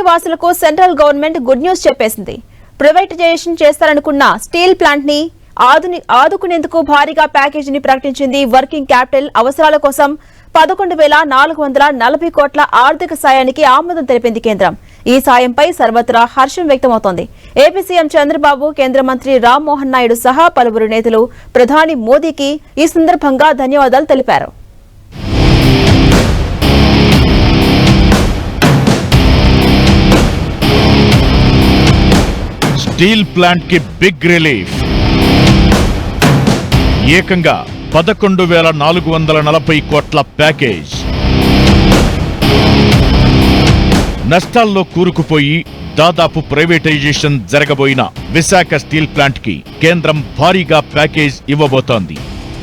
వాసులకు central government good news చెప్పేసింది. Privatisation చేస్తారనుకున్న steel plant ని ఆదుకునేందుకు భారీగా ప్యాకేజీని ప్రకటించింది. వర్కింగ్ క్యాపిటల్ అవసరాల కోసం 11,440 కోట్ల ఆర్థిక సాయానికి ఆమోదం తెలిపింది కేంద్రం. ఈ సాయంపై సర్వత్రా హర్షం వ్యక్తమవుతోంది. ఏపీ సీఎం చంద్రబాబు, కేంద్ర మంత్రి రామ్మోహన్ నాయుడు సహా పలువురు నేతలు ప్రధాని మోదీకి ఈ సందర్భంగా ధన్యవాదాలు తెలిపారు. స్టీల్ ప్లాంట్ కి బిగ్ రిలీఫ్. ఏకంగా 11,440 కోట్ల ప్యాకేజ్. నష్టాల్లో కూరుకుపోయి దాదాపు ప్రైవేటైజేషన్ జరగబోయిన విశాఖ స్టీల్ ప్లాంట్ కి కేంద్రం భారీగా ప్యాకేజ్ ఇవ్వబోతోంది.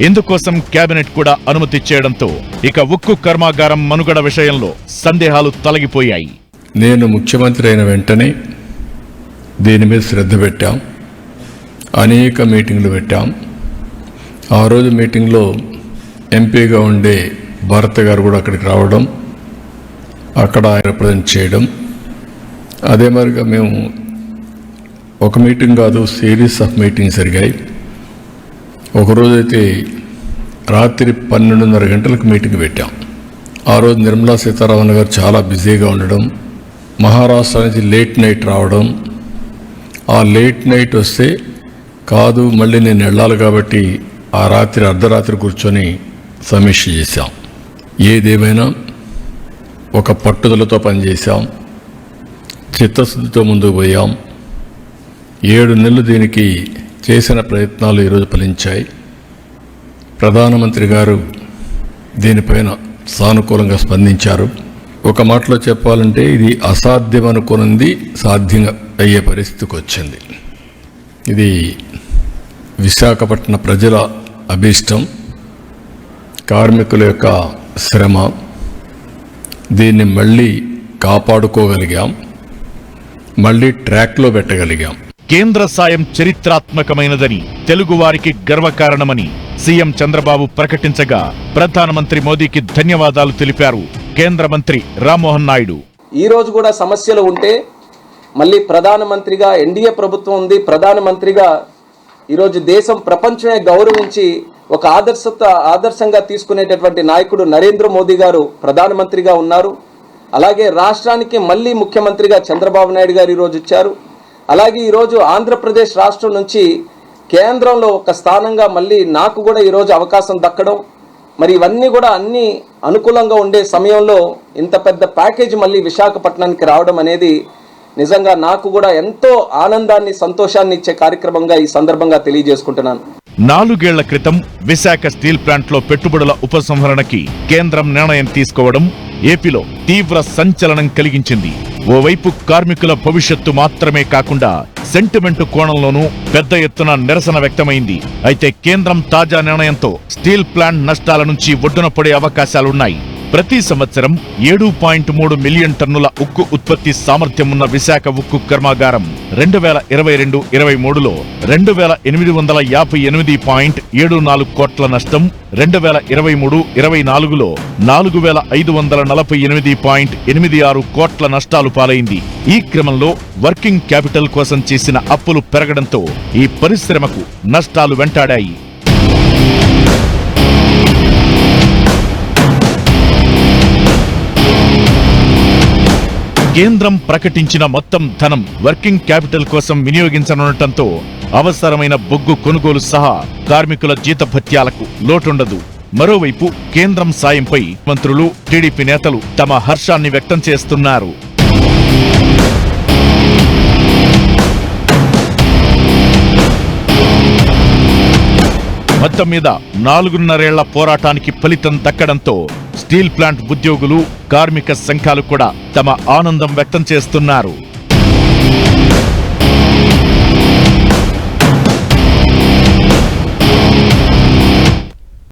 ఇందుకోసం కేబినెట్ కూడా అనుమతి చేయడంతో ఇక ఉక్కు కర్మాగారం మనుగడ విషయంలో సందేహాలు తొలగిపోయాయి. నేను ముఖ్యమంత్రి అయిన వెంటనే దీని మీద శ్రద్ధ పెట్టాం, అనేక మీటింగ్లు పెట్టాం. ఆ రోజు మీటింగ్లో ఎంపీగా ఉండే భారత గారు కూడా అక్కడికి రావడం, అక్కడ రిప్రజెంట్ చేయడం. అదే మరిగా మేము ఒక మీటింగ్ కాదు, సిరీస్ ఆఫ్ మీటింగ్స్ జరిగాయి. ఒకరోజైతే రాత్రి 12:30 గంటలకు మీటింగ్ పెట్టాం. ఆ రోజు నిర్మలా సీతారామన్ గారు చాలా బిజీగా ఉండడం, మహారాష్ట్ర నుంచి లేట్ నైట్ రావడం. ఆ లేట్ నైట్ వస్తే కాదు, మళ్ళీ నేను వెళ్ళాలి కాబట్టి ఆ రాత్రి అర్ధరాత్రి కూర్చొని సమీక్ష చేశాం. ఏదేమైనా ఒక పట్టుదలతో పనిచేశాం, చిత్తశుద్ధితో ముందుకు పోయాం. 7 నెలలు దీనికి చేసిన ప్రయత్నాలు ఈరోజు ఫలించాయి. ప్రధానమంత్రి గారు దీనిపైన సానుకూలంగా స్పందించారు. ఒక మాటలో చెప్పాలంటే ఇది అసాధ్యం అనుకున్నది సాధ్యం అయ్యే పరిస్థితికి వచ్చింది. ఇది విశాఖపట్నం ప్రజల అభీష్టం, కార్మికుల యొక్క శ్రమ. దీన్ని మళ్ళీ కాపాడుకోగలిగాం, మళ్ళీ ట్రాక్లో పెట్టగలిగాం. కేంద్ర సాయం చరిత్రాత్మకమైనదని, తెలుగువారికి గర్వకారణమని సీఎం చంద్రబాబు ప్రకటించగా ప్రధానమంత్రి మోదీకి ధన్యవాదాలు తెలిపారు కేంద్ర మంత్రి రామ్మోహన్ నాయుడు. ఈ రోజు కూడా సమస్యలు ఉంటే మళ్ళీ ప్రధానమంత్రిగా ఎన్డీఏ ప్రభుత్వం ఉంది, ప్రధానమంత్రిగా ఈరోజు దేశం ప్రపంచమే గౌరవించి ఒక ఆదర్శంగా తీసుకునేటటువంటి నాయకుడు నరేంద్ర మోదీ గారు ప్రధానమంత్రిగా ఉన్నారు. అలాగే రాష్ట్రానికి మళ్ళీ ముఖ్యమంత్రిగా చంద్రబాబు నాయుడు గారు ఈరోజు ఇచ్చారు. అలాగే ఈరోజు ఆంధ్రప్రదేశ్ రాష్ట్రం నుంచి కేంద్రంలో ఒక స్థానంగా మళ్ళీ నాకు కూడా ఈరోజు అవకాశం దక్కడం, మరి ఇవన్నీ కూడా అన్ని అనుకూలంగా ఉండే సమయంలో ఇంత పెద్ద ప్యాకేజ్ మళ్ళీ విశాఖపట్నానికి రావడం అనేది నిజంగా నాకు కూడా ఎంతో ఆనందాన్ని, సంతోషాన్ని ఇచ్చే కార్యక్రమంగా ఈ సందర్భంగా తెలియజేసుకుంటున్నాను. 4 ఏళ్ల క్రితం విశాఖ స్టీల్ ప్లాంట్ లో పెట్టుబడుల ఉపసంహరణకి కేంద్రం నిర్ణయం తీసుకోవడం ఏపీలో తీవ్ర సంచలనం కలిగించింది. ఓవైపు కార్మికుల భవిష్యత్తు మాత్రమే కాకుండా సెంటిమెంటు కోణంలోనూ పెద్ద ఎత్తున నిరసన వ్యక్తమైంది. అయితే కేంద్రం తాజా నిర్ణయంతో స్టీల్ ప్లాంట్ నష్టాల నుంచి ఒడ్డున పడే అవకాశాలున్నాయి. ప్రతి సంవత్సరం 7.3 మిలియన్ టన్నుల ఉక్కు ఉత్పత్తి సామర్థ్యం ఉన్న విశాఖ ఉక్కు కర్మాగారం 2022-23లో 2,858.74 కోట్ల నష్టం, 2023-24లో 4,548.86 కోట్ల నష్టాలు పాలైంది. ఈ క్రమంలో వర్కింగ్ క్యాపిటల్ కోసం చేసిన అప్పులు పెరగడంతో ఈ పరిశ్రమకు నష్టాలు వెంటాడాయి. కేంద్రం ప్రకటించిన మొత్తం ధనం వర్కింగ్ క్యాపిటల్ కోసం వినియోగించనుండటంతో అవసరమైన బొగ్గు కొనుగోలు సహా కార్మికుల జీతభత్యాలకు లోటుండదు. మరోవైపు కేంద్రం సాయంపై మంత్రులు, టీడీపీ నేతలు తమ హర్షాన్ని వ్యక్తం చేస్తున్నారు. మొత్తం మీద 4.5 ఏళ్ల పోరాటానికి ఫలితం దక్కడంతో స్టీల్ ప్లాంట్ ఉద్యోగులు, కార్మిక సంఘాలు కూడా తమ ఆనందం వ్యక్తం చేస్తున్నారు.